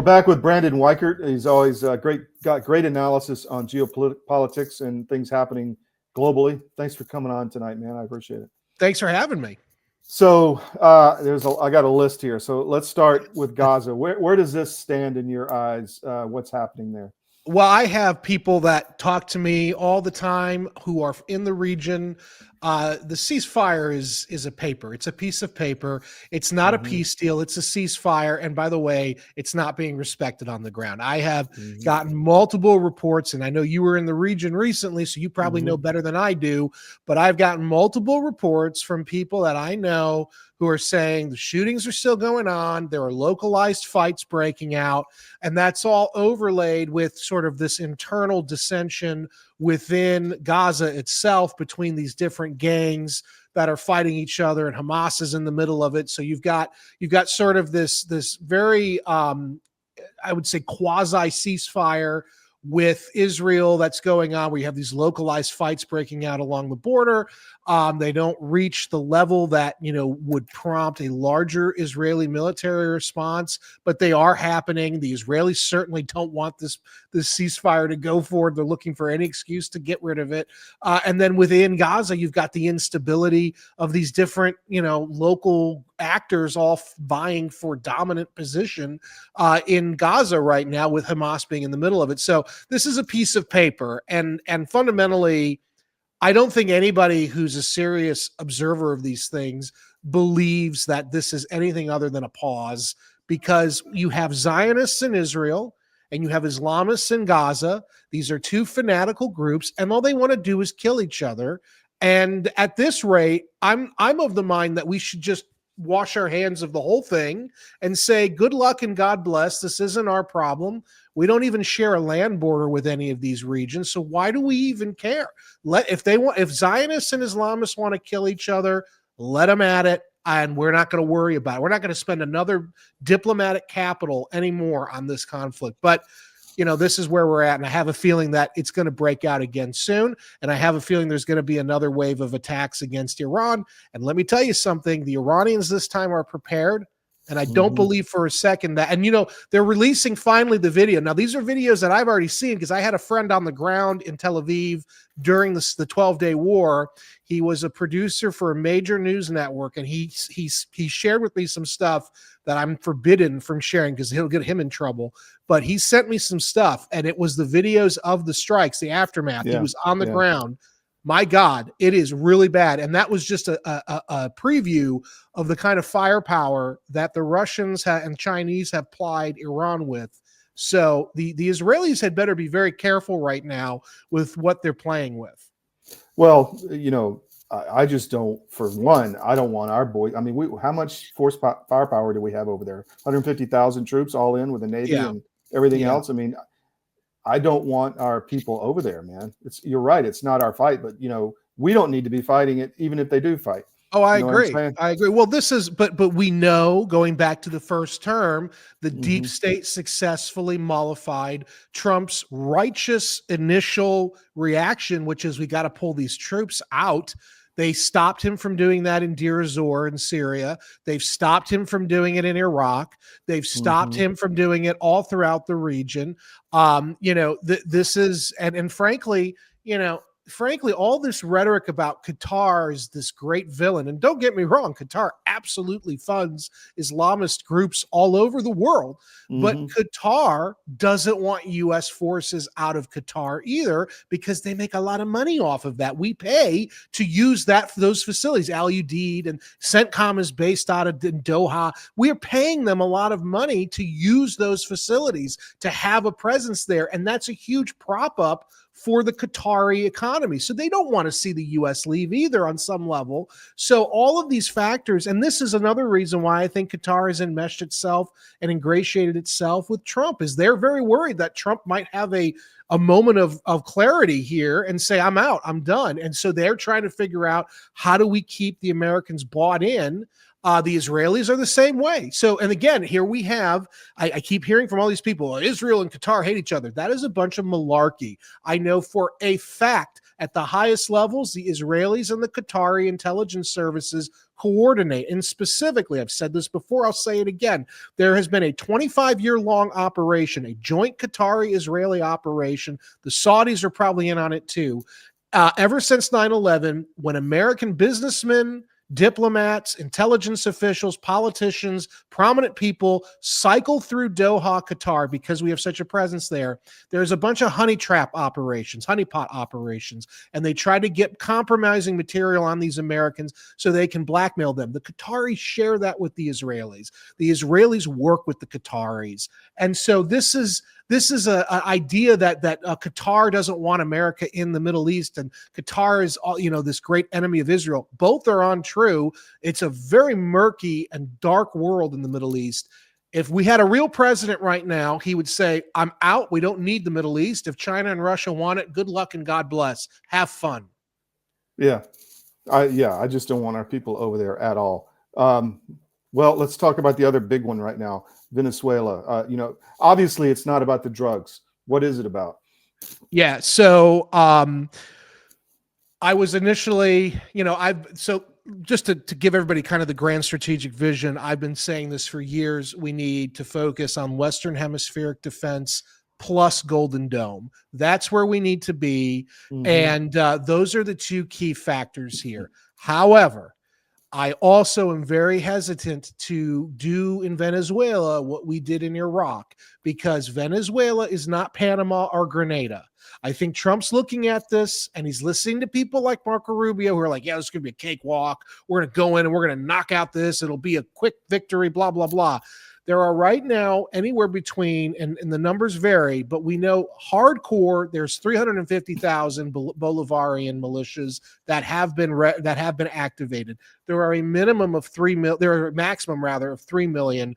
We're back with Brandon Weichert. He's always got great analysis on geopolitics and things happening globally. Thanks for coming on tonight, man. I appreciate it. Thanks for having me. So I got a list here. So let's start with Gaza. Where does this stand in your eyes? What's happening there? Well, I have people that talk to me all the time who are in the region. The ceasefire is a paper. It's a piece of paper. It's not a peace deal. It's a ceasefire. And by the way, it's not being respected on the ground. I have gotten multiple reports, and I know you were in the region recently, so you probably know better than I do, but I've gotten multiple reports from people that I know who are saying the shootings are still going on. There are localized fights breaking out, and that's all overlaid with sort of this internal dissension within Gaza itself between these different gangs that are fighting each other, and Hamas is in the middle of it. So you've got sort of this very I would say quasi ceasefire with Israel that's going on, where you have these localized fights breaking out along the border. They don't reach the level that, would prompt a larger Israeli military response, but they are happening. The Israelis certainly don't want this ceasefire to go forward. They're looking for any excuse to get rid of it. And then within Gaza, you've got the instability of these different, local actors all vying for dominant position in Gaza right now, with Hamas being in the middle of it. So this is a piece of paper, and fundamentally, I don't think anybody who's a serious observer of these things believes that this is anything other than a pause, because you have Zionists in Israel and you have Islamists in Gaza. These are two fanatical groups, and all they want to do is kill each other. And at this rate, I'm of the mind that we should just wash our hands of the whole thing and say, good luck and God bless. This isn't our problem. We don't even share a land border with any of these regions. So why do we even care? If Zionists and Islamists want to kill each other, let them at it. And we're not going to worry about it. We're not going to spend another diplomatic capital anymore on this conflict. But this is where we're at, and I have a feeling that it's going to break out again soon, and I have a feeling there's going to be another wave of attacks against Iran. And let me tell you something, the Iranians this time are prepared, and I don't believe for a second that, and they're releasing finally the video. Now, these are videos that I've already seen, because I had a friend on the ground in Tel Aviv during the 12-day war. He was a producer for a major news network, and he shared with me some stuff that I'm forbidden from sharing because he'll get him in trouble. But he sent me some stuff, and it was the videos of the strikes, the aftermath. He was on the ground. My God, it is really bad. And that was just a preview of the kind of firepower that the Russians and Chinese have plied Iran with. So the Israelis had better be very careful right now with what they're playing with. Well, I just don't, for one, I don't want our boys. I mean, how much firepower do we have over there? 150,000 troops all in with the Navy and everything else. I mean, I don't want our people over there, man. You're right. It's not our fight, but we don't need to be fighting it, even if they do fight. Oh, I agree. I agree. Well, but we know, going back to the first term, the deep state successfully mollified Trump's righteous initial reaction, which is we got to pull these troops out. They stopped him from doing that in Deir ez-Zor in Syria. They've stopped him from doing it in Iraq. They've stopped him from doing it all throughout the region. This is, and frankly, all this rhetoric about Qatar is this great villain. And don't get me wrong, Qatar absolutely funds Islamist groups all over the world. But Qatar doesn't want U.S. forces out of Qatar either, because they make a lot of money off of that. We pay to use those facilities. Al Udeid and CENTCOM is based out of Doha. We are paying them a lot of money to use those facilities, to have a presence there. And that's a huge prop up for the Qatari economy. So they don't want to see the U.S. leave either on some level. So all of these factors, and this is another reason why I think Qatar has enmeshed itself and ingratiated itself with Trump, is they're very worried that Trump might have a moment of clarity here and say, I'm out, I'm done. And so they're trying to figure out, how do we keep the Americans bought in? The Israelis are the same way. So, and again, here we have, I keep hearing from all these people, Israel and Qatar hate each other. That is a bunch of malarkey. I know for a fact at the highest levels, the Israelis and the Qatari intelligence services coordinate. And specifically, I've said this before, I'll say it again. There has been a 25-year-long operation, a joint Qatari-Israeli operation. The Saudis are probably in on it too. Ever since 9/11, when American businessmen, diplomats, intelligence officials, politicians, prominent people cycle through Doha, Qatar, because we have such a presence there, there's a bunch of honeypot operations, and they try to get compromising material on these Americans so they can blackmail them. The Qataris share that with the Israelis. The Israelis work with the Qataris. And so this is an idea that Qatar doesn't want America in the Middle East, and Qatar is this great enemy of Israel. Both are untrue. It's a very murky and dark world in the Middle East. If we had a real president right now, he would say, "I'm out. We don't need the Middle East. If China and Russia want it, good luck and God bless. Have fun." Yeah, I just don't want our people over there at all. Well, let's talk about the other big one right now, Venezuela. Obviously it's not about the drugs. What is it about? Yeah. So I was initially, just to give everybody kind of the grand strategic vision, I've been saying this for years. We need to focus on Western hemispheric defense plus Golden Dome. That's where we need to be. Mm-hmm. And those are the two key factors here. However, I also am very hesitant to do in Venezuela what we did in Iraq, because Venezuela is not Panama or Grenada. I think Trump's looking at this and he's listening to people like Marco Rubio who are like, yeah, this is going to be a cakewalk. We're going to go in and we're going to knock out this. It'll be a quick victory, blah, blah, blah. There are right now anywhere between, and the numbers vary, but we know hardcore, there's 350,000 Bolivarian militias that have been activated. There are a minimum of 3 million, there are a maximum rather of 3 million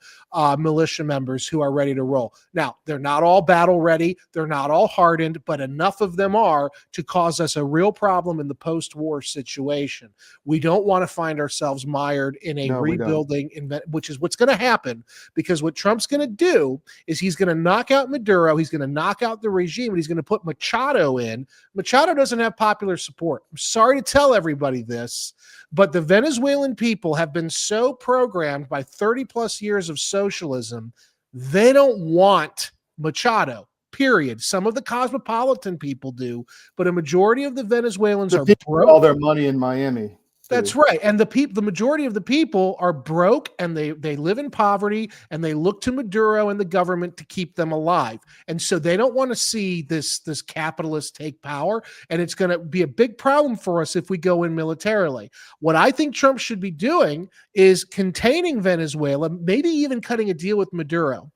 militia members who are ready to roll. Now, they're not all battle ready. They're not all hardened, but enough of them are to cause us a real problem in the post-war situation. We don't want to find ourselves mired in a rebuilding, which is what's going to happen. Because what Trump's going to do is he's going to knock out Maduro, he's going to knock out the regime, and he's going to put Machado in. Machado doesn't have popular support. I'm sorry to tell everybody this, but the Venezuelan people have been so programmed by 30 plus years of socialism, they don't want Machado, period. Some of the cosmopolitan people do, but a majority of the Venezuelans are broke. All their money in Miami. That's right. And the majority of the people are broke, and they live in poverty, and they look to Maduro and the government to keep them alive. And so they don't want to see this capitalist take power. And it's going to be a big problem for us if we go in militarily. What I think Trump should be doing is containing Venezuela, maybe even cutting a deal with Maduro.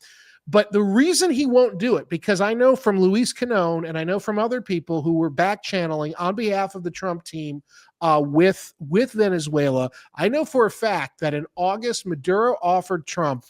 But the reason he won't do it, because I know from Luis Canón and I know from other people who were back channeling on behalf of the Trump team with Venezuela, I know for a fact that in August, Maduro offered Trump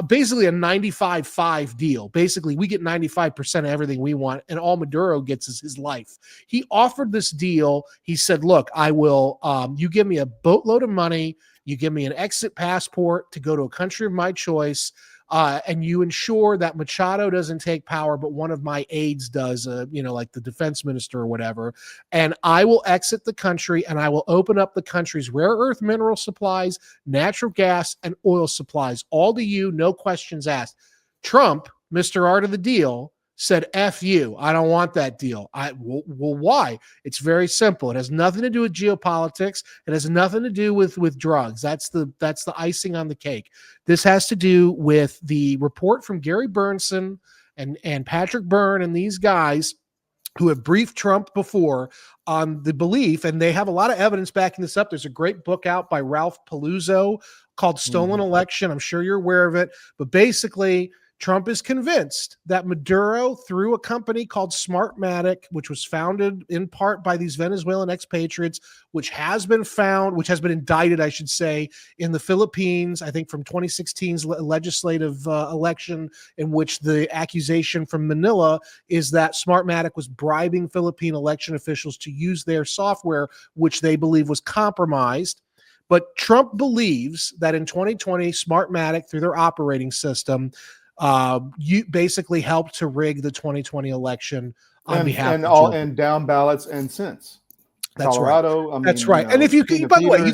basically a 95-5 deal. Basically, we get 95% of everything we want, and all Maduro gets is his life. He offered this deal. He said, look, I will, you give me a boatload of money, you give me an exit passport to go to a country of my choice, and you ensure that Machado doesn't take power, but one of my aides does, like the defense minister or whatever. And I will exit the country, and I will open up the country's rare earth mineral supplies, natural gas, and oil supplies, all to you, no questions asked. Trump, Mr. Art of the Deal, said, F you, I don't want that deal. Well, why? It's very simple. It has nothing to do with geopolitics. It has nothing to do with drugs. That's the icing on the cake. This has to do with the report from Gary Burnson and Patrick Byrne and these guys who have briefed Trump before on the belief, and they have a lot of evidence backing this up. There's a great book out by Ralph Paluzzo called Stolen Election. I'm sure you're aware of it, but basically Trump is convinced that Maduro, through a company called Smartmatic, which was founded in part by these Venezuelan expatriates, which has been indicted, I should say, in the Philippines, I think from 2016's legislative election, in which the accusation from Manila is that Smartmatic was bribing Philippine election officials to use their software, which they believe was compromised. But Trump believes that in 2020, Smartmatic, through their operating system, you basically helped to rig the 2020 election on behalf of Joe. And down ballots and since That's Colorado. right. That's right. And if you, by the way,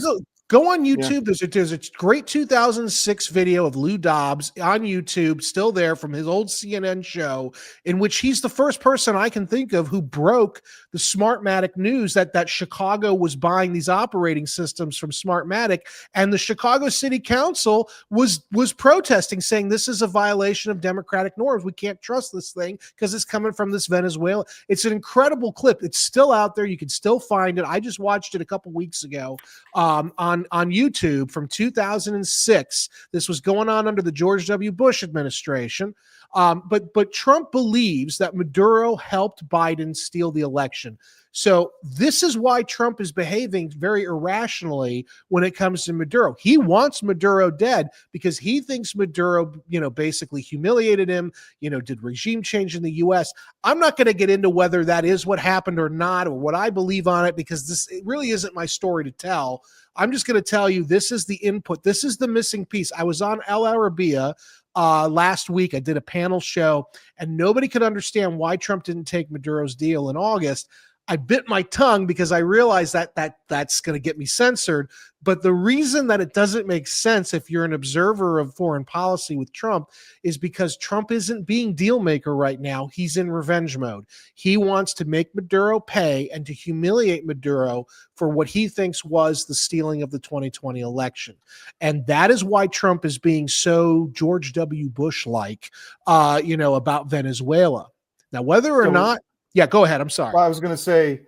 Go on Yeah. YouTube. There's a great 2006 video of Lou Dobbs on YouTube, still there from his old CNN show, in which he's the first person I can think of who broke the Smartmatic news that Chicago was buying these operating systems from Smartmatic, and the Chicago City Council was protesting, saying this is a violation of democratic norms. We can't trust this thing because it's coming from this Venezuela. It's an incredible clip. It's still out there. You can still find it. I just watched it a couple weeks ago on YouTube from 2006. This was going on under the George W. Bush administration. But Trump believes that Maduro helped Biden steal the election. So this is why Trump is behaving very irrationally when it comes to Maduro. He wants Maduro dead because he thinks Maduro, basically humiliated him, did regime change in the U.S. I'm not going to get into whether that is what happened or not, or what I believe on it, because it really isn't my story to tell. I'm just going to tell you, this is the input. This is the missing piece. I was on El Arabiya last week. I did a panel show, and nobody could understand why Trump didn't take Maduro's deal in August. I bit my tongue because I realized that's going to get me censored. But the reason that it doesn't make sense if you're an observer of foreign policy with Trump is because Trump isn't being deal maker right now. He's in revenge mode. He wants to make Maduro pay and to humiliate Maduro for what he thinks was the stealing of the 2020 election. And that is why Trump is being so George W. Bush-like, about Venezuela. Now, whether or not, yeah, go ahead. I'm sorry. Well, I was going to say,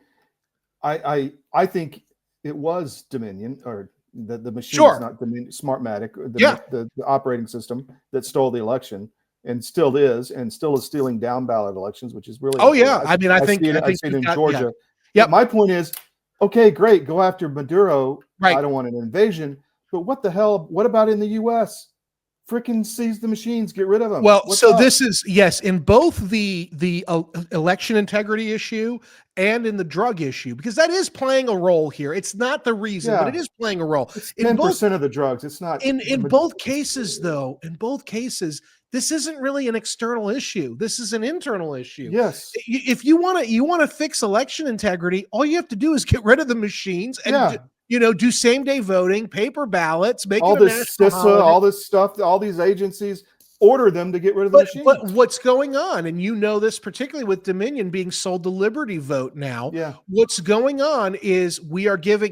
I think it was Dominion, or the machine is not Dominion, Smartmatic, the operating system that stole the election, and still is stealing down ballot elections, which is really. Oh yeah, I think I see it in Georgia. Yeah. My point is, okay, great, go after Maduro. Right. I don't want an invasion, but what the hell? What about in the U.S.? Freaking seize the machines, get rid of them. Well, this is, yes, in both the election integrity issue and in the drug issue, because that is playing a role here. It's not the reason, but it is playing a role. It's 10% of the drugs. It's not. In both cases, though, this isn't really an external issue. This is an internal issue. Yes. If you want to fix election integrity, all you have to do is get rid of the machines and do same-day voting, paper ballots, make all it a this national CISA, holiday. all this stuff, all these agencies, order them to get rid of the machines. But what's going on, and this particularly with Dominion being sold the Liberty vote now, what's going on is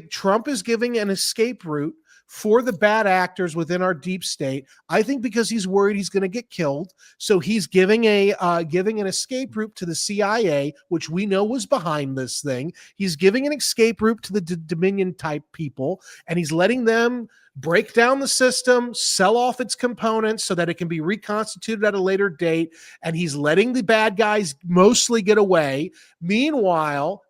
Trump is giving an escape route for the bad actors within our deep state. I think because he's worried he's going to get killed. So he's giving an escape route to the CIA, which we know was behind this thing. He's giving an escape route to the Dominion type people, and he's letting them break down the system, sell off its components so that it can be reconstituted at a later date. And he's letting the bad guys mostly get away. Meanwhile,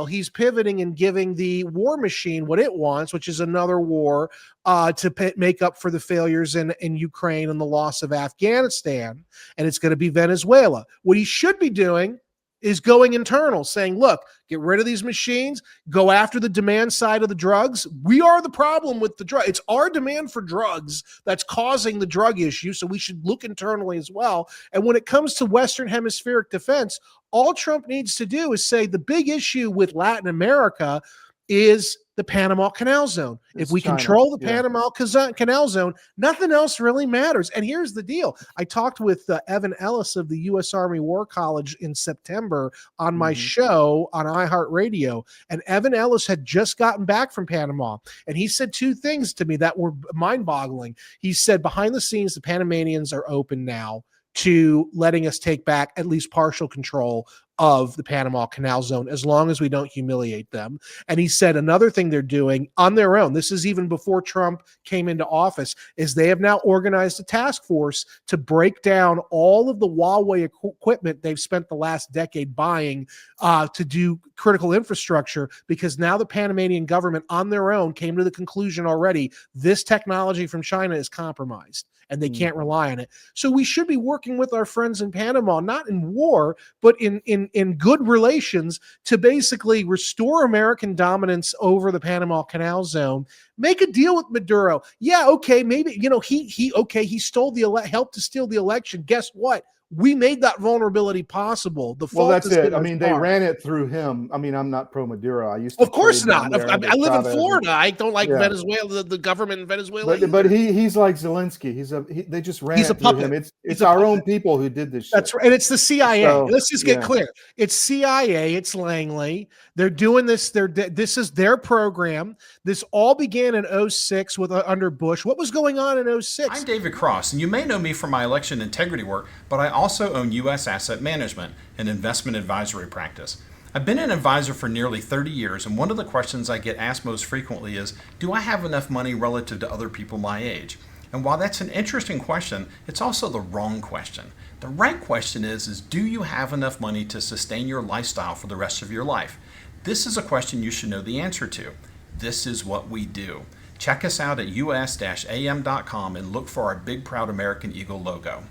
he's pivoting and giving the war machine what it wants, which is another war to make up for the failures in Ukraine and the loss of Afghanistan. And it's going to be Venezuela. What he should be doing is going internal, saying, look, get rid of these machines, go after the demand side of the drugs. We are the problem with the drug. It's our demand for drugs that's causing the drug issue, so we should look internally as well. And when it comes to Western hemispheric defense, all Trump needs to do is say the big issue with Latin America is the Panama Canal Zone. If we control the Panama Canal Zone, nothing else really matters. And here's the deal. I talked with Evan Ellis of the U.S. Army War College in September on my show on iHeartRadio. And Evan Ellis had just gotten back from Panama. And he said two things to me that were mind-boggling. He said, behind the scenes, the Panamanians are open now to letting us take back at least partial control of the Panama Canal Zone as long as we don't humiliate them. And he said another thing they're doing on their own, this is even before Trump came into office, is they have now organized a task force to break down all of the Huawei equipment they've spent the last decade buying to do critical infrastructure, because now the Panamanian government on their own came to the conclusion already this technology from China is compromised and they can't rely on it. So we should be working with our friends in Panama, not in war, but in good relations, to basically restore American dominance over the Panama Canal Zone. Make a deal with Maduro. Yeah, okay, maybe he stole helped to steal the election. Guess what? We made that vulnerability possible. The Well, fault that's is it. in I our mean, they farm. ran it through him. I mean, I'm not pro Maduro. I used to Of course trade down not. there I with live in Chavez. Florida. I don't like Yeah, Venezuela, the government in Venezuela but either. he's like Zelensky. They just ran He's a it through him. puppet. He's It's a our own puppet. people who did this shit. That's right. And it's the CIA. So Let's just get yeah, clear. It's CIA. It's Langley. They're doing this. This is their program. This all began in '06 with under Bush. What was going on in I'm '06? David Cross, and you may know me from my election integrity work, but I also own U.S. Asset Management, an investment advisory practice. I've been an advisor for nearly 30 years, and one of the questions I get asked most frequently is, do I have enough money relative to other people my age? And while that's an interesting question, it's also the wrong question. The right question is do you have enough money to sustain your lifestyle for the rest of your life? This is a question you should know the answer to. This is what we do. Check us out at us-am.com and look for our big proud American Eagle logo.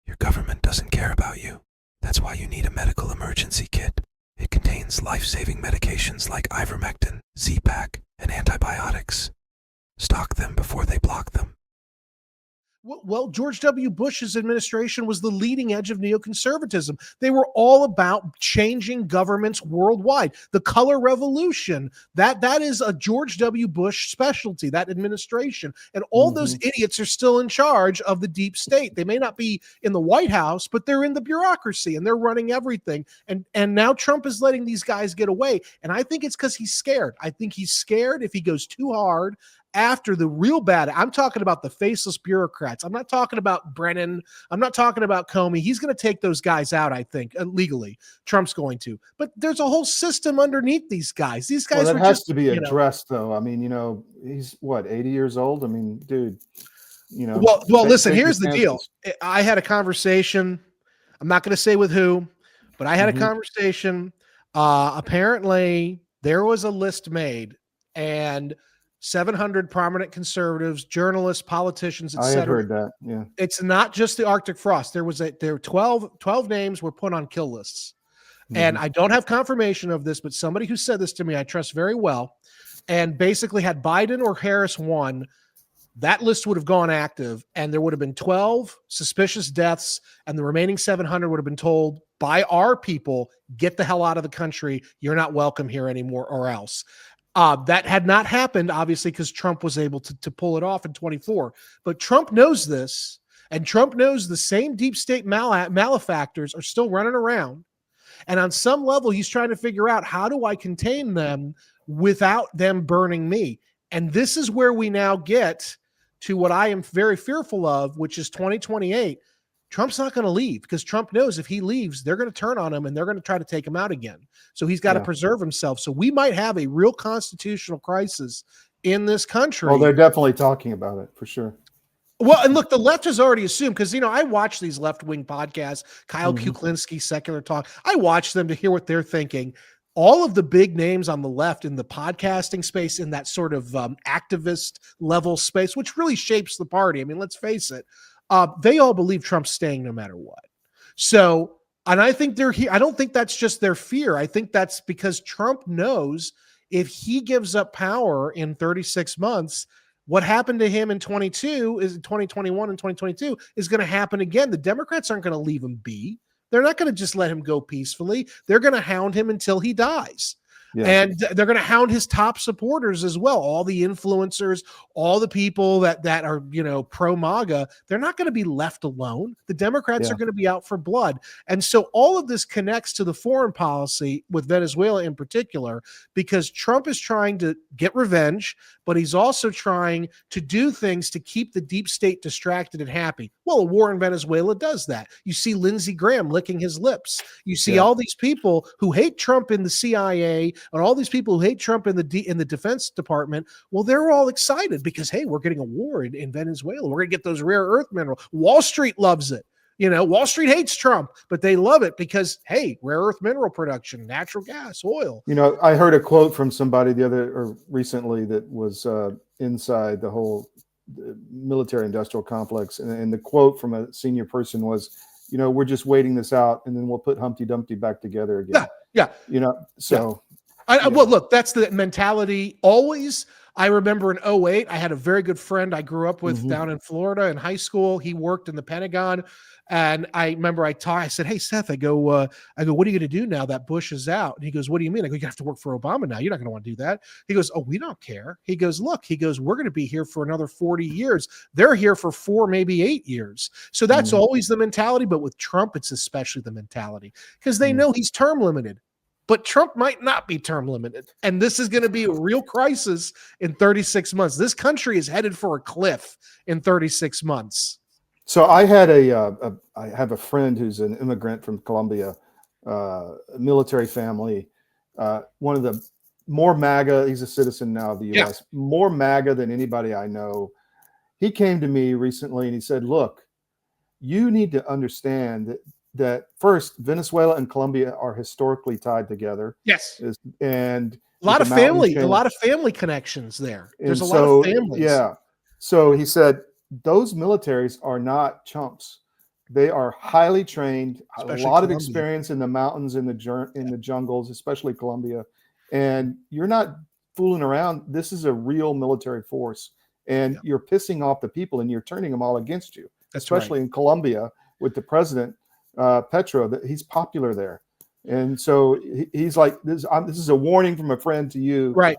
Your government doesn't care about you. That's why you need a medical emergency kit. It contains life-saving medications like ivermectin, Z-Pak, and antibiotics. Stock them before they block them. Well, George W. Bush's administration was the leading edge of neoconservatism. They were all about changing governments worldwide. The color revolution, that is a George W. Bush specialty, that administration. And all those idiots are still in charge of the deep state. They may not be in the White House, but they're in the bureaucracy and they're running everything. And now Trump is letting these guys get away. And I think it's because he's scared. I think he's scared if he goes too hard after the real bad. I'm talking about the faceless bureaucrats. I'm not talking about Brennan. I'm not talking about Comey. He's going to take those guys out, I think, legally. Trump's going to. But there's a whole system underneath these guys. These guys well, that were has just, to be addressed, though. I mean, he's what, 80 years old? I mean, dude, Well, listen, here's the deal. chances. I had a conversation. I'm not going to say with who, but I had a conversation. Apparently, there was a list made, and 700 prominent conservatives, journalists, politicians, I had etc. heard that. Yeah. It's not just the Arctic frost. There were 12 names were put on kill lists. And I don't have confirmation of this, but somebody who said this to me, I trust very well, and basically had Biden or Harris won, that list would have gone active and there would have been 12 suspicious deaths, and the remaining 700 would have been told by our people, get the hell out of the country. You're not welcome here anymore or else. That had not happened, obviously, because Trump was able to pull it off in 24. But Trump knows this, and Trump knows the same deep state malefactors are still running around. And on some level, he's trying to figure out, how do I contain them without them burning me? And this is where we now get to what I am very fearful of, which is 2028. Trump's not going to leave, because Trump knows if he leaves, they're going to turn on him and they're going to try to take him out again. So he's got to preserve himself. So we might have a real constitutional crisis in this country. Well, they're definitely talking about it for sure. Well, and look, the left has already assumed, because, I watch these left-wing podcasts, Kyle Kuklinski, Secular Talk. I watch them to hear what they're thinking. All of the big names on the left in the podcasting space, in that sort of activist level space, which really shapes the party. I mean, let's face it. They all believe Trump's staying no matter what. So, and I think they're here. I don't think that's just their fear. I think that's because Trump knows if he gives up power in 36 months, what happened to him in 2021 and 2022 is going to happen again. The Democrats aren't going to leave him be. They're not going to just let him go peacefully. They're going to hound him until he dies. Yeah. And they're going to hound his top supporters as well. All the influencers, all the people that are, pro MAGA, they're not going to be left alone. The Democrats are going to be out for blood. And so all of this connects to the foreign policy with Venezuela in particular, because Trump is trying to get revenge, but he's also trying to do things to keep the deep state distracted and happy. Well, a war in Venezuela does that. You see Lindsey Graham licking his lips. You see all these people who hate Trump in the CIA, and all these people who hate Trump in the Defense Department. Well, they're all excited because, hey, we're getting a war in Venezuela. We're going to get those rare earth minerals. Wall Street loves it. Wall Street hates Trump, but they love it because, hey, rare earth mineral production, natural gas, oil. I heard a quote from somebody recently that was inside the whole military industrial complex. And the quote from a senior person was, we're just waiting this out and then we'll put Humpty Dumpty back together again. Yeah. So. Well, look, that's the mentality always. I remember in '08, I had a very good friend I grew up with down in Florida in high school. He worked in the Pentagon. And I remember I said, hey, Seth, I go, what are you going to do now that Bush is out? And he goes, what do you mean? I go, you have to work for Obama now. You're not going to want to do that. He goes, oh, we don't care. He goes, look, we're going to be here for another 40 years. They're here for 4, maybe 8 years. So that's always the mentality. But with Trump, it's especially the mentality because they know he's term limited. But Trump might not be term limited. And this is going to be a real crisis in 36 months. This country is headed for a cliff in 36 months. So I had I have a friend who's an immigrant from Colombia, military family, one of the more MAGA, he's a citizen now of the U.S., more MAGA than anybody I know. He came to me recently and he said, look, you need to understand that first, Venezuela and Colombia are historically tied together. Yes. And a lot of family connections there. There's a lot of families. Yeah. So he said, those militaries are not chumps. They are highly trained, especially a lot of experience in the mountains, in the jungles, especially Colombia. And you're not fooling around. This is a real military force. And you're pissing off the people and you're turning them all against you, especially in Colombia with the president, Petro, that he's popular there. And so he's like, this is a warning from a friend to you. Right.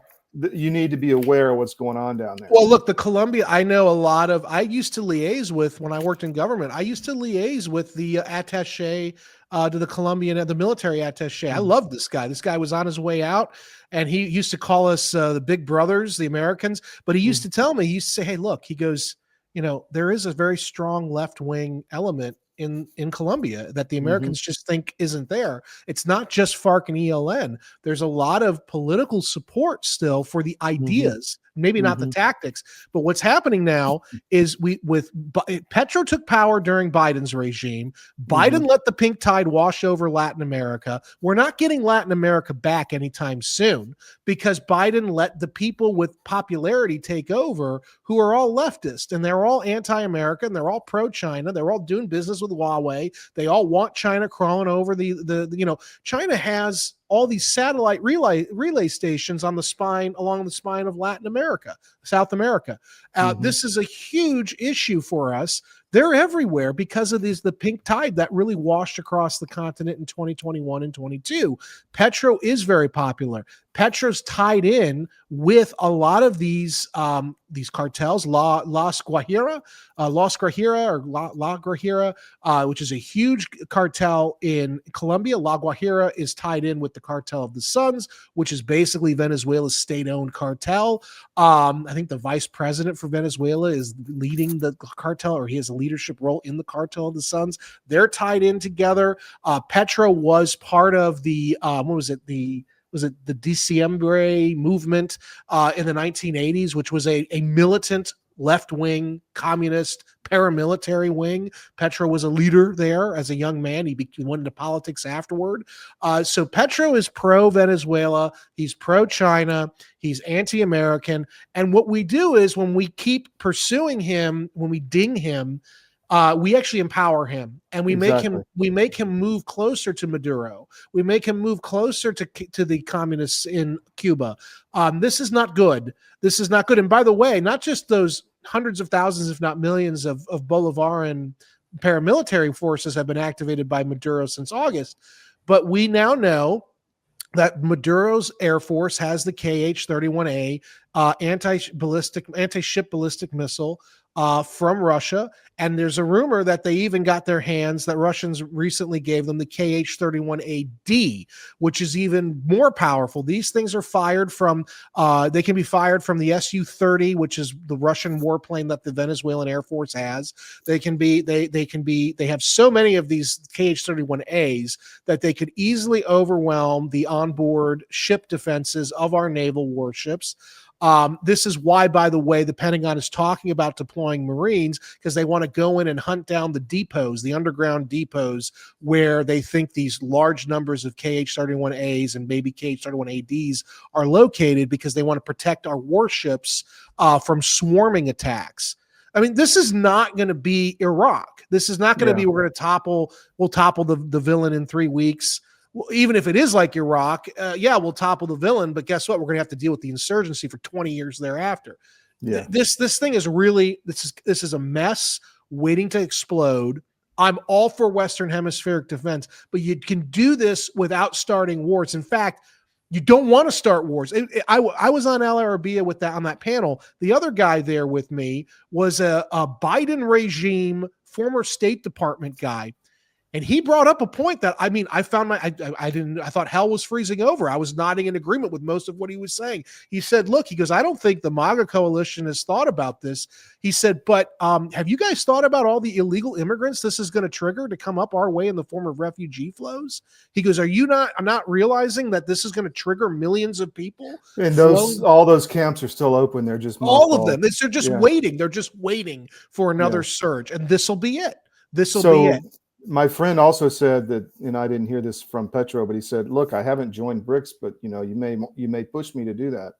You need to be aware of what's going on down there. Well, look, the Colombia, I know a lot of, I used to liaise with, when I worked in government, I used to liaise with the attaché to the Colombian, the military attaché. I love this guy. This guy was on his way out and he used to call us the big brothers, the Americans, but he used to tell me, he used to say, hey, look, he goes, there is a very strong left-wing element in Colombia that the Americans just think isn't there. It's not just FARC and ELN. There's a lot of political support still for the ideas, maybe not the tactics. But what's happening now is Petro took power during Biden's regime. Biden let the pink tide wash over Latin America. We're not getting Latin America back anytime soon because Biden let the people with popularity take over who are all leftist and they're all anti-American. They're all pro-China. They're all doing business with Huawei. They all want China crawling over China has all these satellite relay stations on the spine, along the spine of Latin America, South America. This is a huge issue for us. They're everywhere because of the pink tide that really washed across the continent in 2021 and 22. Petro is very popular. Petro's tied in with a lot of these cartels, La Guajira, which is a huge cartel in Colombia. La Guajira is tied in with the Cartel of the Suns, which is basically Venezuela's state-owned cartel. I think the vice president for Venezuela is leading the cartel, or he has a leadership role in the Cartel of the Suns. They're tied in together. Petro was part of the the Diciembre movement in the 1980s, which was a militant left-wing communist paramilitary wing. Petro was a leader there as a young man. He went into politics afterward. So Petro is pro-Venezuela. He's pro-China. He's anti-American. And what we do is when we keep pursuing him, when we ding him, we actually empower him and we make him move closer to Maduro. We make him move closer to the communists in Cuba. This is not good. This is not good. And by the way, not just those hundreds of thousands, if not millions of Bolivaran paramilitary forces have been activated by Maduro since August, but we now know that Maduro's Air Force has the KH-31A anti-ship ballistic missile from Russia. And there's a rumor that they even got their hands, that Russians recently gave them the KH-31AD, which is even more powerful. These things are fired from, they can be fired from the Su-30, which is the Russian warplane that the Venezuelan Air Force has. They have so many of these KH-31As that they could easily overwhelm the onboard ship defenses of our naval warships. This is why, by the way, the Pentagon is talking about deploying Marines, because they want to go in and hunt down the depots, the underground depots, where they think these large numbers of KH-31As and maybe KH-31ADs are located, because they want to protect our warships from swarming attacks. I mean, this is not going to be Iraq. This is not going to be, we'll topple the villain in 3 weeks. well, even if it is like Iraq, yeah, we'll topple the villain, but guess what? We're going to have to deal with the insurgency for 20 years thereafter. Yeah. This thing is really this is a mess waiting to explode. I'm all for Western hemispheric defense, but you can do this without starting wars. In fact, you don't want to start wars. I was on Al Arabiya with that on that panel. The other guy there with me was a Biden regime former State Department guy. And he brought up a point that, I mean, I found I thought hell was freezing over. I was nodding in agreement with most of what he was saying. He said, look, he goes, I don't think the MAGA coalition has thought about this. He said, but have you guys thought about all the illegal immigrants this is going to trigger to come up our way in the form of refugee flows? He goes, I'm not realizing that this is going to trigger millions of people? And all those camps are still open. They're just all of them. They're just yeah. waiting. They're just waiting for another surge. And this will be it. This will be it. My friend also said that, and I didn't hear this from Petro, but he said, look, I haven't joined BRICS, but you may push me to do that.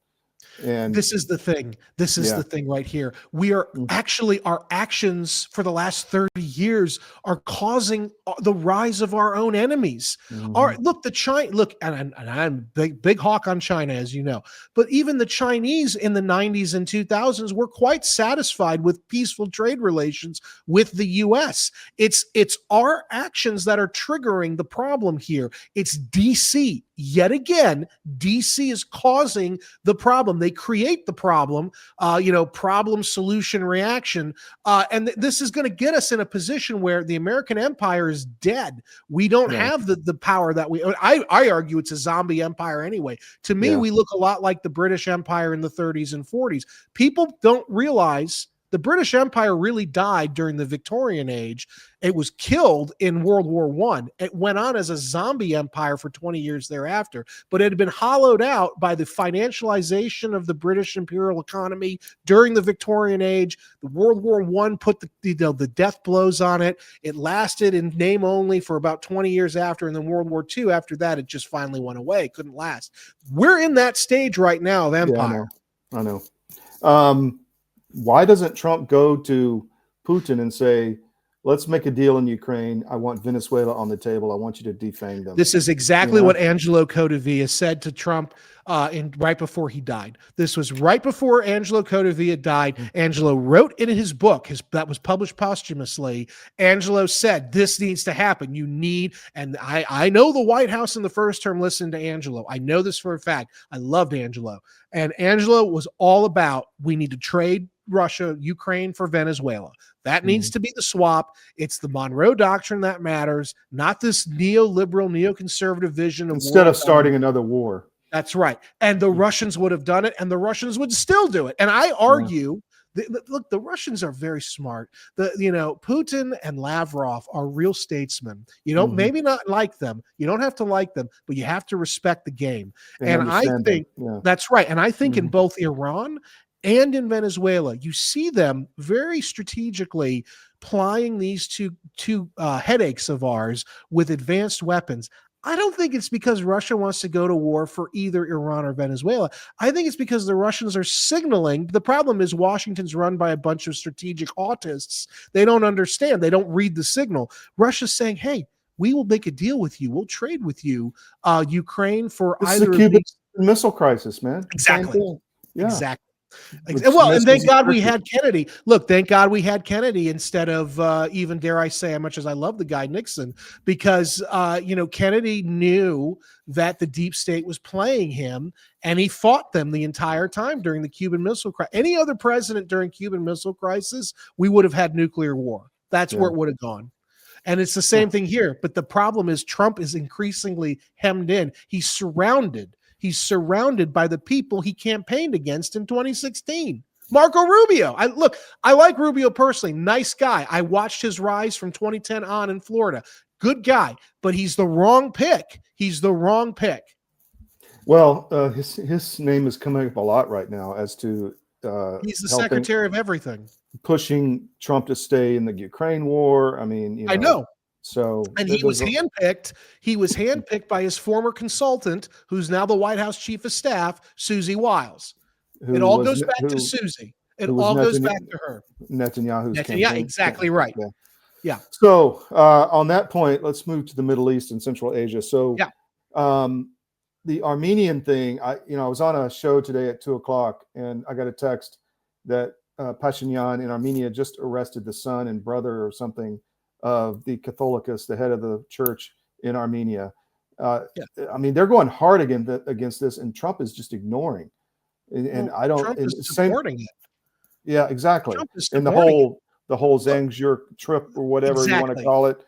And this is the thing. This is the thing right here. We are actually, our actions for the last 30 years are causing the rise of our own enemies. Look, and I'm big hawk on China, as you know, but even the Chinese in the 90s and 2000s were quite satisfied with peaceful trade relations with the US. It's our actions that are triggering the problem here. It's DC. Yet again, DC is causing the problem. They create the problem, problem, solution, reaction. And this is going to get us in a position where the American empire is dead. We don't have the power that I argue it's a zombie empire anyway. To me, we look a lot like the British Empire in the 30s and 40s. People don't realize the British Empire really died during the Victorian age. It was killed in World War I. It went on as a zombie empire for 20 years thereafter, but it had been hollowed out by the financialization of the British imperial economy during the Victorian age. The World War I put the death blows on it. It lasted in name only for about 20 years after, and then World War II, after that, it just finally went away. It couldn't last. We're in that stage right now of empire. Yeah, I know. Why doesn't Trump go to Putin and say, let's make a deal in Ukraine. I want Venezuela on the table. I want you to defang them. This is exactly what Angelo Codevilla said to Trump right before he died. This was right before Angelo Codevilla died. Angelo wrote in his book, that was published posthumously. Angelo said, this needs to happen. You need, and I know the White House in the first term listened to Angelo. I know this for a fact. I loved Angelo. And Angelo was all about, we need to trade Russia, Ukraine for Venezuela. That needs to be the swap. It's the Monroe Doctrine that matters, not this neoliberal, neoconservative vision of instead of starting another war. That's right. And the Russians would have done it, and the Russians would still do it. And I argue, look, the Russians are very smart. Putin and Lavrov are real statesmen. You don't maybe not like them. You don't have to like them, but you have to respect the game. And I think that's right. And I think in both Iran and in Venezuela, you see them very strategically plying these two headaches of ours with advanced weapons. I don't think it's because Russia wants to go to war for either Iran or Venezuela. I think it's because the Russians are signaling. The problem is Washington's run by a bunch of strategic autists. They don't understand. They don't read the signal. Russia's saying, hey, we will make a deal with you. We'll trade with you, Ukraine, for either of these. Missile crisis, man. Exactly. Yeah. Exactly. Well, and thank God we had Kennedy. Look, thank God we had Kennedy instead of even, dare I say, as much as I love the guy Nixon, because Kennedy knew that the deep state was playing him, and he fought them the entire time during the Cuban Missile Crisis. Any other president during Cuban Missile Crisis, we would have had nuclear war. That's where it would have gone. And it's the same thing here. But the problem is Trump is increasingly hemmed in. He's surrounded by the people he campaigned against in 2016. Marco Rubio. I like Rubio personally. Nice guy. I watched his rise from 2010 on in Florida. Good guy, but he's the wrong pick. Well, his name is coming up a lot right now as to he's the secretary of everything, pushing Trump to stay in the Ukraine war. I mean, I know. So, and he was handpicked. He was handpicked by his former consultant, who's now the White House chief of staff, Susie Wiles. It all goes back to Susie. It all goes back to her. Netanyahu's campaign. Yeah, exactly right. Yeah. So on that point, let's move to the Middle East and Central Asia. So The Armenian thing, I was on a show today at 2:00, and I got a text that Pashinyan in Armenia just arrested the son and brother or something of the Catholicos, the head of the church in Armenia. I mean, they're going hard against this, and Trump is just ignoring. And I don't. Trump And is supporting it. Yeah, exactly. Trump is And supporting the whole Zangzur trip or whatever you want to Exactly. call it.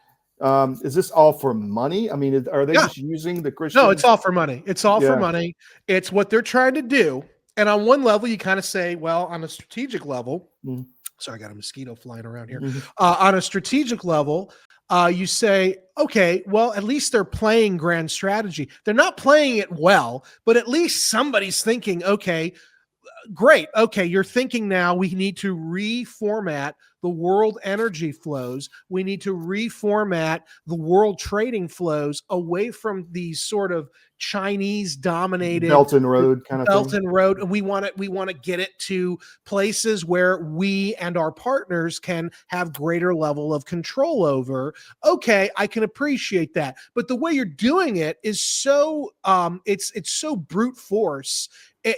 Is this all for money? I mean, are they Yeah. just using the Christians? No, it's all for money. It's all for Yeah. money. It's what they're trying to do. And on one level, you kind of say, well, on a strategic level, Mhm. sorry, I got a mosquito flying around here. Mhm. On a strategic level, you say, okay, well, at least they're playing grand strategy. They're not playing it well, but at least somebody's thinking, okay, great. Okay, you're thinking now we need to reformat the world energy flows. We need to reformat the world trading flows away from these sort of Chinese dominated Belt and Road kind of Belt thing. and Road. And we want to get it to places where we and our partners can have greater level of control over. Okay, I can appreciate that. But the way you're doing it is so it's so brute force.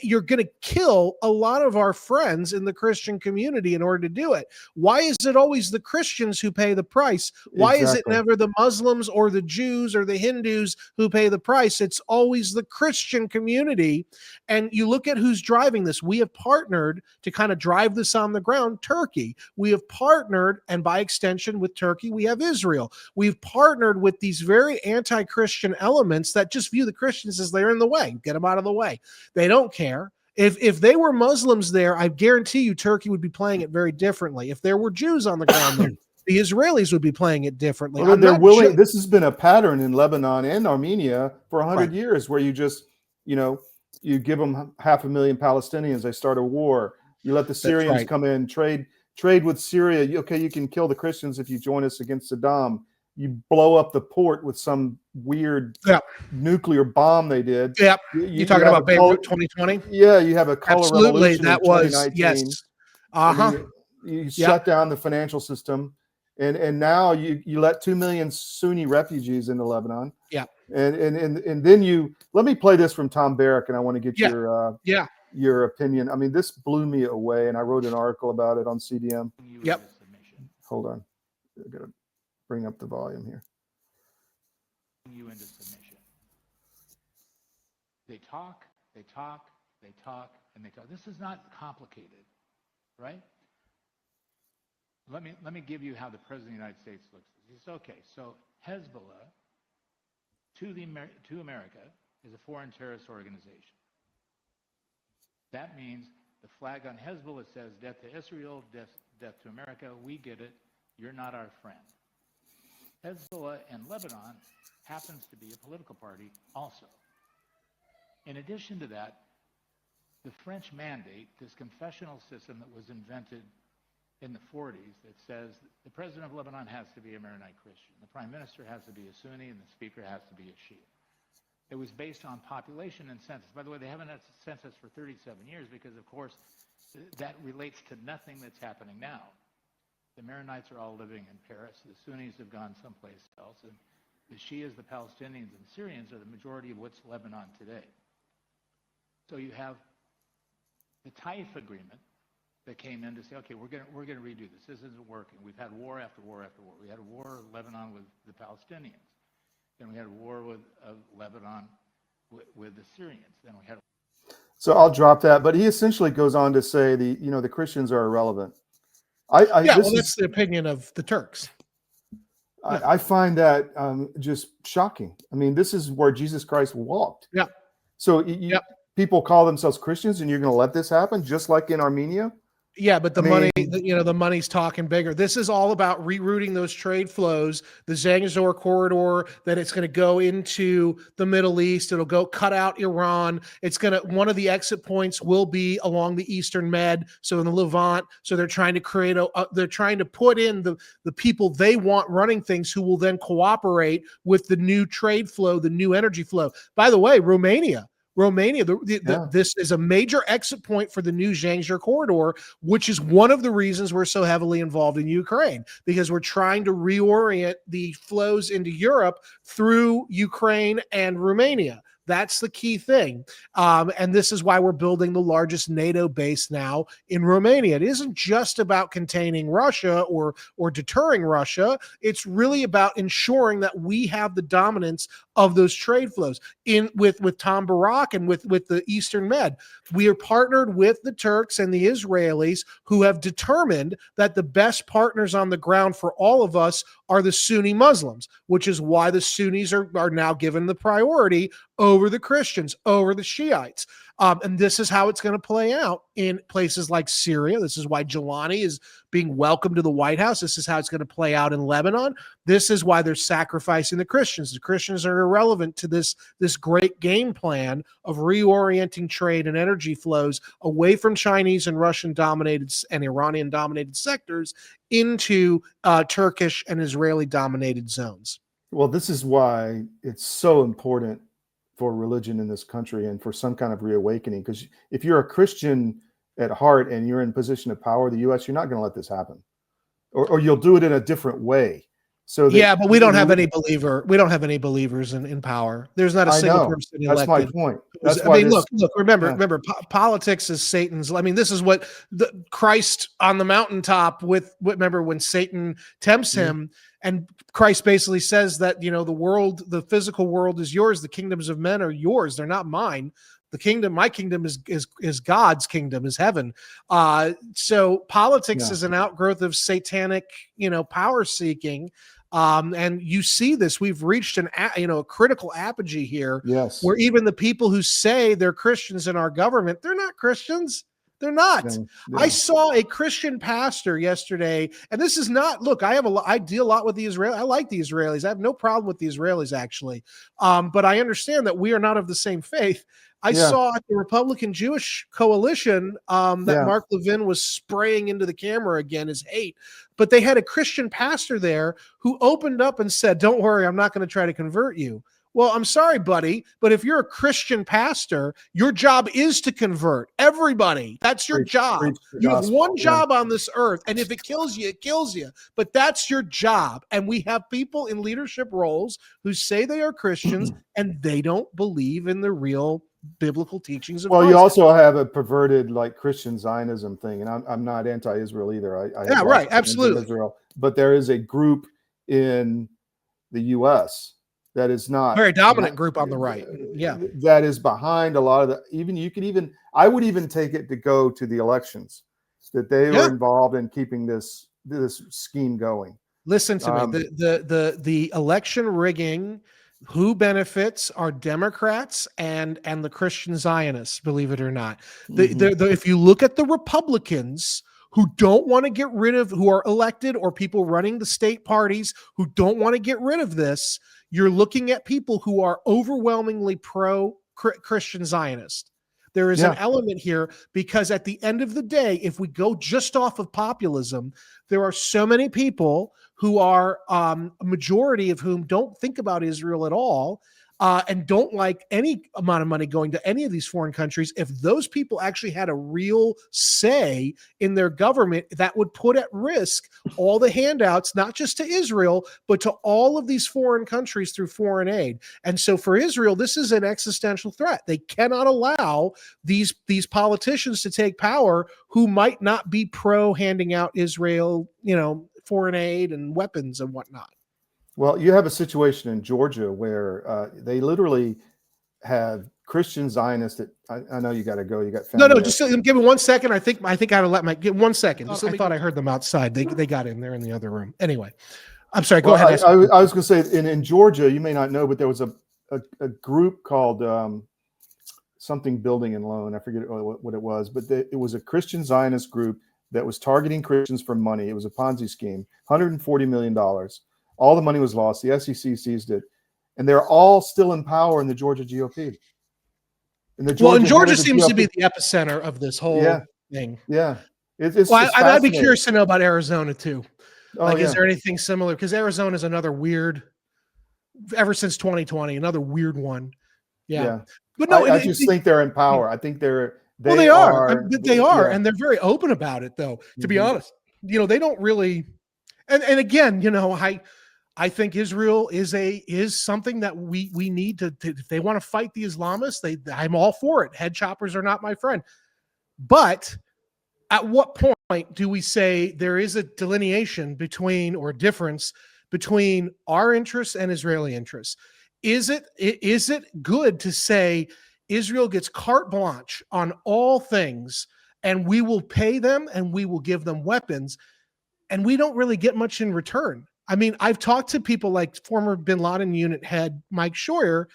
You're going to kill a lot of our friends in the Christian community in order to do it. Why is it always the Christians who pay the price? Why is it Exactly. never the Muslims or the Jews or the Hindus who pay the price? It's always the Christian community. And you look at who's driving this. We have partnered to kind of drive this on the ground, Turkey. We have partnered, and by extension with Turkey, we have Israel. We've partnered with these very anti-Christian elements that just view the Christians as they're in the way. Get them out of the way. They don't care. If they were Muslims there, I guarantee you Turkey would be playing it very differently. If there were Jews on the ground there, the Israelis would be playing it differently. Well, they're willing. This has been a pattern in Lebanon and Armenia for 100 years, where you just, you give them 500,000 Palestinians, they start a war. You let the Syrians come in, trade with Syria. You can kill the Christians if you join us against Saddam. You blow up the port with some weird nuclear bomb they did. Yep. You talking about Beirut 2020? Yeah, you have a color revolution that in 2019. Yes. Uh-huh. You shut down the financial system, and now you let 2 million Sunni refugees into Lebanon. Yeah. And then you let me play this from Tom Barrack, and I want to get your opinion. I mean, this blew me away, and I wrote an article about it on CDM. Yep. Hold on. I gotta bring up the volume here. You into submission. They talk, and they talk. This is not complicated, right? Let me give you how the President of the United States looks at this. He says, okay, so Hezbollah to America is a foreign terrorist organization. That means the flag on Hezbollah says death to Israel, death to America. We get it. You're not our friend. Hezbollah in Lebanon happens to be a political party also. In addition to that, the French mandate, this confessional system that was invented in the 40s that says the president of Lebanon has to be a Maronite Christian, the prime minister has to be a Sunni, and the speaker has to be a Shia. It was based on population and census. By the way, they haven't had a census for 37 years because, of course, that relates to nothing that's happening now. The Maronites are all living in Paris. The Sunnis have gone someplace else. And the Shias, the Palestinians, and Syrians are the majority of what's Lebanon today. So you have the Taif agreement that came in to say, okay, we're going to redo this. This isn't working. We've had war after war after war. We had a war in Lebanon with the Palestinians. Then we had a war with Lebanon with the Syrians. Then we had. So I'll drop that. But he essentially goes on to say the Christians are irrelevant. That's the opinion of the Turks. I find that just shocking. I mean, this is where Jesus Christ walked. Yeah. So people call themselves Christians, and you're going to let this happen, just like in Armenia? Yeah, but the money's talking bigger. This is all about rerouting those trade flows, the Zangzur corridor, that it's going to go into the Middle East. It'll go cut out Iran. One of the exit points will be along the Eastern Med, so in the Levant. So they're trying to they're trying to put in the people they want running things, who will then cooperate with the new trade flow, the new energy flow. By the way, Romania Romania. Yeah. This is a major exit point for the new Zhangzhou corridor, which is one of the reasons we're so heavily involved in Ukraine, because we're trying to reorient the flows into Europe through Ukraine and Romania. That's the key thing. And this is why we're building the largest NATO base now in Romania. It isn't just about containing Russia or deterring Russia. It's really about ensuring that we have the dominance of those trade flows with Tom Barak and with the Eastern Med. We are partnered with the Turks and the Israelis, who have determined that the best partners on the ground for all of us are the Sunni Muslims, which is why the Sunnis are now given the priority over the Christians, over the Shiites. And this is how it's going to play out in places like Syria. This is why Jelani is being welcomed to the White House. This is how it's going to play out in Lebanon. This is why they're sacrificing the Christians. The Christians are irrelevant to this great game plan of reorienting trade and energy flows away from Chinese and Russian dominated and Iranian dominated sectors into Turkish and Israeli dominated zones. Well, this is why it's so important for religion in this country and for some kind of reawakening. Because if you're a Christian at heart and you're in position of power, the U.S., you're not going to let this happen, or you'll do it in a different way. So yeah, but we don't have any believer. We don't have any believers in power. There's not a single person elected. That's my point. That's why. I mean, look. Remember, politics is Satan's. I mean, this is what Christ on the mountaintop remember when Satan tempts him, and Christ basically says that the world, the physical world, is yours. The kingdoms of men are yours. They're not mine. My kingdom is God's kingdom, is heaven. So politics is an outgrowth of satanic, power seeking. And you see this, we've reached a critical apogee here, where even the people who say they're Christians in our government, they're not Christians. They're not. Yeah. I saw a Christian pastor yesterday, and this is not, look, I deal a lot with the Israelis. I like the Israelis. I have no problem with the Israelis, actually. But I understand that we are not of the same faith. I saw at the Republican Jewish coalition that Mark Levin was spraying into the camera again his hate. But they had a Christian pastor there who opened up and said, "Don't worry, I'm not going to try to convert you." Well, I'm sorry, buddy, but if you're a Christian pastor, your job is to convert everybody. That's your job. You have one job on this earth, and if it kills you, it kills you. But that's your job. And we have people in leadership roles who say they are Christians, and they don't believe in the real biblical teachings of you also have a perverted Christian Zionism thing, and I'm not anti-Israel either. Right, absolutely. Israel, but there is a group in the U.S. that is not very dominant group on the right. That is behind a lot of I would even take it to go to the elections, that they were involved in keeping this scheme going. Listen to me. The election rigging, who benefits are Democrats and the Christian Zionists, believe it or not. If you look at the Republicans who don't want to get rid of, who are elected, or people running the state parties who don't want to get rid of this, you're looking at people who are overwhelmingly pro-Christian Zionist. There is an element here, because at the end of the day, if we go just off of populism, there are so many people who are a majority of whom don't think about Israel at all, and don't like any amount of money going to any of these foreign countries. If those people actually had a real say in their government, that would put at risk all the handouts, not just to Israel, but to all of these foreign countries through foreign aid. And so for Israel, this is an existential threat. They cannot allow these politicians to take power who might not be pro handing out Israel, foreign aid and weapons and whatnot. Well, you have a situation in Georgia where they literally have Christian Zionists that I know you got to go. You got family. No, just give me 1 second. I think I got to give 1 second. I thought I heard them outside. They got in there in the other room. Anyway, I'm sorry. Go ahead. I was going to say in Georgia, you may not know, but there was a group called something Building and Loan. I forget what it was, but it was a Christian Zionist group that was targeting Christians for money. It was a Ponzi scheme, $140 million. All the money was lost. The SEC seized it, and they're all still in power in the Georgia GOP. And Georgia seems to be the epicenter of this whole thing. Yeah, I'd be curious to know about Arizona too. Is there anything similar? Because Arizona is another weird, ever since 2020, another weird one. Yeah. But no, I just think they're in power. I think well, they are. they are, Yeah. and they're very open about it, though. To be Mhm. honest, they don't really. And again, I think Israel is something that we need to if they want to fight the Islamists, I'm all for it. Head choppers are not my friend. But at what point do we say there is a delineation between or difference between our interests and Israeli interests? Is it good to say Israel gets carte blanche on all things and we will pay them and we will give them weapons and we don't really get much in return? I mean, I've talked to people like former bin Laden unit head Mike Scheuer,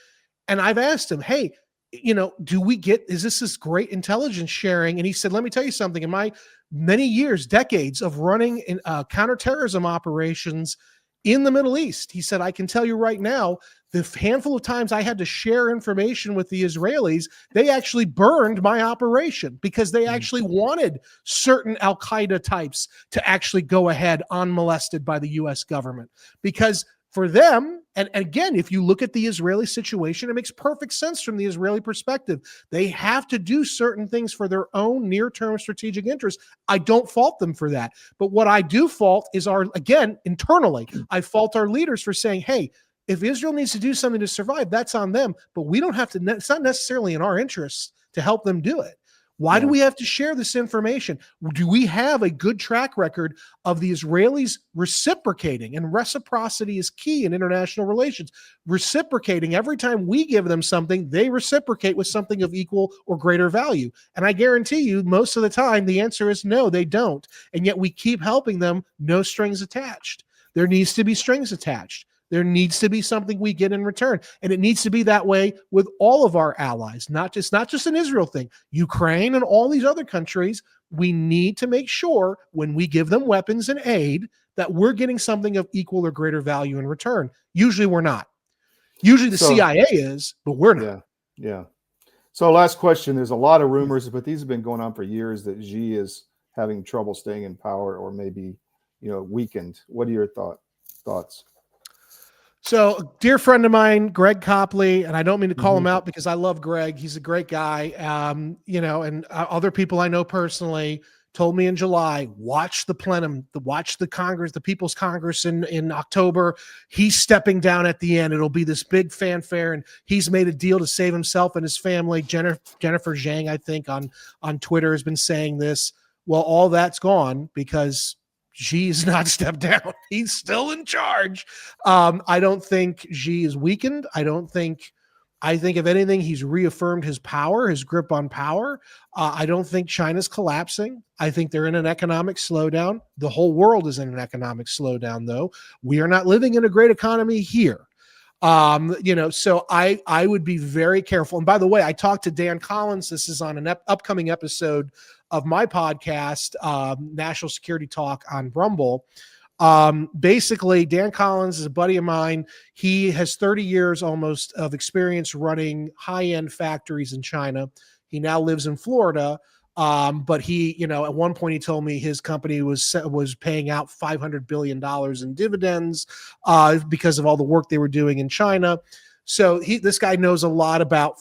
and I've asked him, hey, is this great intelligence sharing? And he said, let me tell you something. In my many years, decades of running counterterrorism operations in the Middle East, he said, I can tell you right now, the handful of times I had to share information with the Israelis, they actually burned my operation because they actually wanted certain Al-Qaeda types to actually go ahead unmolested by the U.S. government. Because for them, and again, if you look at the Israeli situation, it makes perfect sense from the Israeli perspective. They have to do certain things for their own near-term strategic interests. I don't fault them for that. But what I do fault is internally, I fault our leaders for saying, hey, if Israel needs to do something to survive, that's on them. But we don't have to, it's not necessarily in our interests to help them do it. Why do we have to share this information? Do we have a good track record of the Israelis reciprocating? And reciprocity is key in international relations. Reciprocating, every time we give them something, they reciprocate with something of equal or greater value. And I guarantee you, most of the time, the answer is no, they don't. And yet we keep helping them, no strings attached. There needs to be strings attached. There needs to be something we get in return. And it needs to be that way with all of our allies, not just an Israel thing. Ukraine and all these other countries, we need to make sure when we give them weapons and aid that we're getting something of equal or greater value in return. Usually we're not. Usually the CIA is, but we're not. Yeah. So last question. There's a lot of rumors, but these have been going on for years that Xi is having trouble staying in power or maybe, weakened. What are your thoughts? So, a dear friend of mine, Greg Copley, and I don't mean to call him out because I love Greg. He's a great guy. And other people I know personally told me in July, watch the plenum, watch the Congress, the People's Congress in October. He's stepping down at the end. It'll be this big fanfare, and he's made a deal to save himself and his family. Jennifer Zhang, I think, on Twitter has been saying this. Well, all that's gone because Xi's not stepped down. He's still in charge. I don't think Xi is weakened. I think if anything, he's reaffirmed his power, his grip on power. I don't think China's collapsing. I think they're in an economic slowdown. The whole world is in an economic slowdown, though. We are not living in a great economy here. So I would be very careful. And by the way, I talked to Dan Collins. This is on an upcoming episode of my podcast, National Security Talk on Rumble. Basically, Dan Collins is a buddy of mine. He has 30 years almost of experience running high-end factories in China. He now lives in Florida. But he, at one point he told me his company was paying out $500 billion in dividends because of all the work they were doing in China. So this guy knows a lot about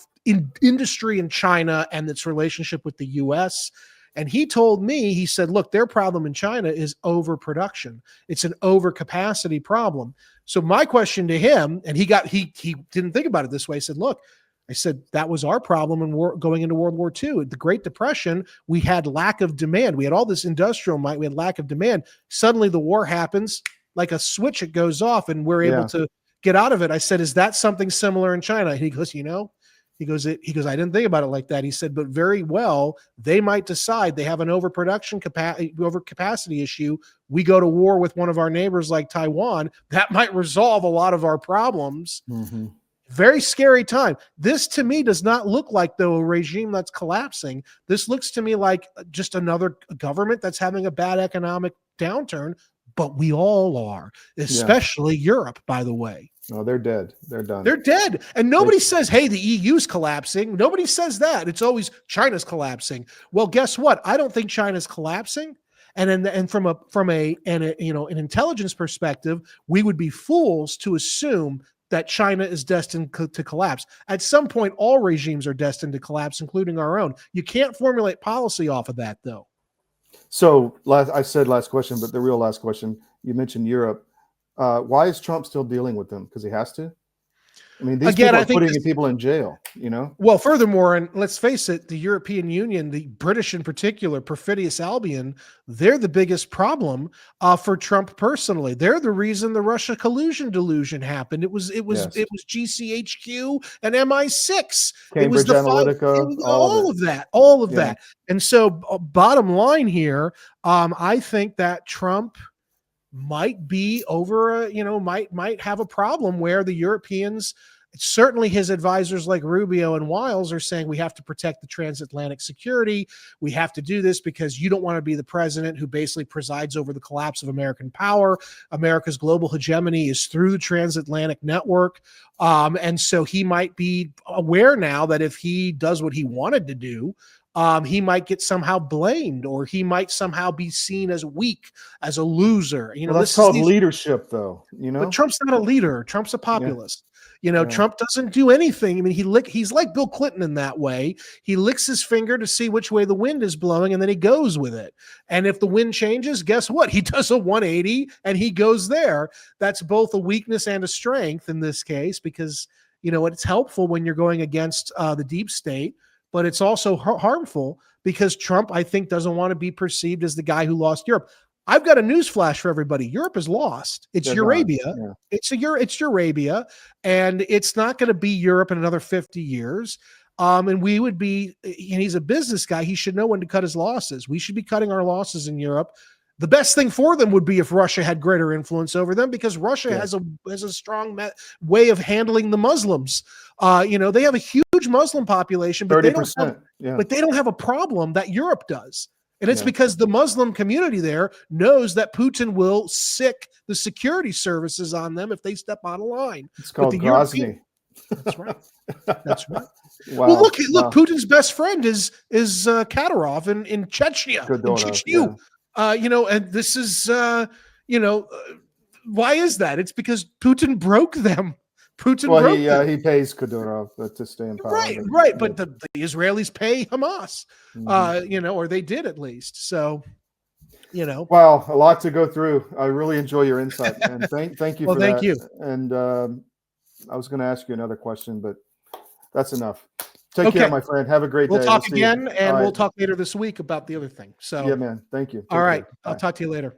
industry in China and its relationship with the U.S. And he told me, he said, look, their problem in China is overproduction. It's an overcapacity problem. So my question to him, and he didn't think about it this way. He said, look, I said, that was our problem going into World War II. The Great Depression, we had lack of demand. We had all this industrial might. We had lack of demand. Suddenly the war happens, like a switch, it goes off, and we're able to get out of it. I said, is that something similar in China? And he goes, he goes, I didn't think about it like that. He said, but very well, they might decide they have an overcapacity issue. We go to war with one of our neighbors like Taiwan. That might resolve a lot of our problems. Mm-hmm. Very scary time. This to me does not look like, though, a regime that's collapsing. This looks to me like just another government that's having a bad economic downturn, but we all are, especially Europe, by the way. No, they're dead. They're done. They're dead. And nobody says, hey, the EU's collapsing. Nobody says that. It's always China's collapsing. Well, guess what? I don't think China's collapsing. And from an intelligence perspective, we would be fools to assume that China is destined to collapse. At some point, all regimes are destined to collapse, including our own. You can't formulate policy off of that, though. So I said last question, but the real last question, you mentioned Europe. Why is Trump still dealing with them? Because he has to? I mean, these Again, people I are think putting people in jail, you know? Well, furthermore, and let's face it, the European Union, the British in particular, perfidious Albion, they're the biggest problem for Trump personally. They're the reason the Russia collusion delusion happened. It was Yes. GCHQ and MI6. It was Cambridge the five, Analytica, all of Yeah. that. And so, bottom line here, I think that Trump might be over, might have a problem where the Europeans, certainly his advisors like Rubio and Wiles, are saying we have to protect the transatlantic security. We have to do this because you don't want to be the president who basically presides over the collapse of American power. America's global hegemony is through the transatlantic network. And so he might be aware now that if he does what he wanted to do, he might get somehow blamed, or he might somehow be seen as weak, as a loser. Well, that's called leadership, though, you know? But Trump's not a leader. Trump's a populist. Yeah. Trump doesn't do anything. I mean, he's like Bill Clinton in that way. He licks his finger to see which way the wind is blowing, and then he goes with it. And if the wind changes, guess what? He does a 180 and he goes there. That's both a weakness and a strength in this case, because, it's helpful when you're going against the deep state, but it's also harmful because Trump, I think, doesn't want to be perceived as the guy who lost Europe. I've got a news flash for everybody. Europe is lost. It's Eurabia. Yeah. It's Eurabia, and it's not going to be Europe in another 50 years. And we would be, and he's a business guy. He should know when to cut his losses. We should be cutting our losses in Europe. The best thing for them would be if Russia had greater influence over them, because Russia has a strong way of handling the Muslims. They have a huge Muslim population, but 30%. they don't have a problem that Europe does. And it's because the Muslim community there knows that Putin will sick the security services on them if they step out of line. It's called Grozny. That's right. That's right. Wow. Well, look, Putin's best friend is Kadyrov in Chechnya. And this is, why is that? It's because Putin broke them. He pays Kadyrov to stay in power. Right. But the Israelis pay Hamas, or they did at least. So, Wow, a lot to go through. I really enjoy your insight, and thank you for that. Thank you. And I was going to ask you another question, but that's enough. Take care, my friend. Have a great day. We'll talk again, and we'll talk later this week about the other thing. So, yeah, man. Thank you. All right. I'll talk to you later.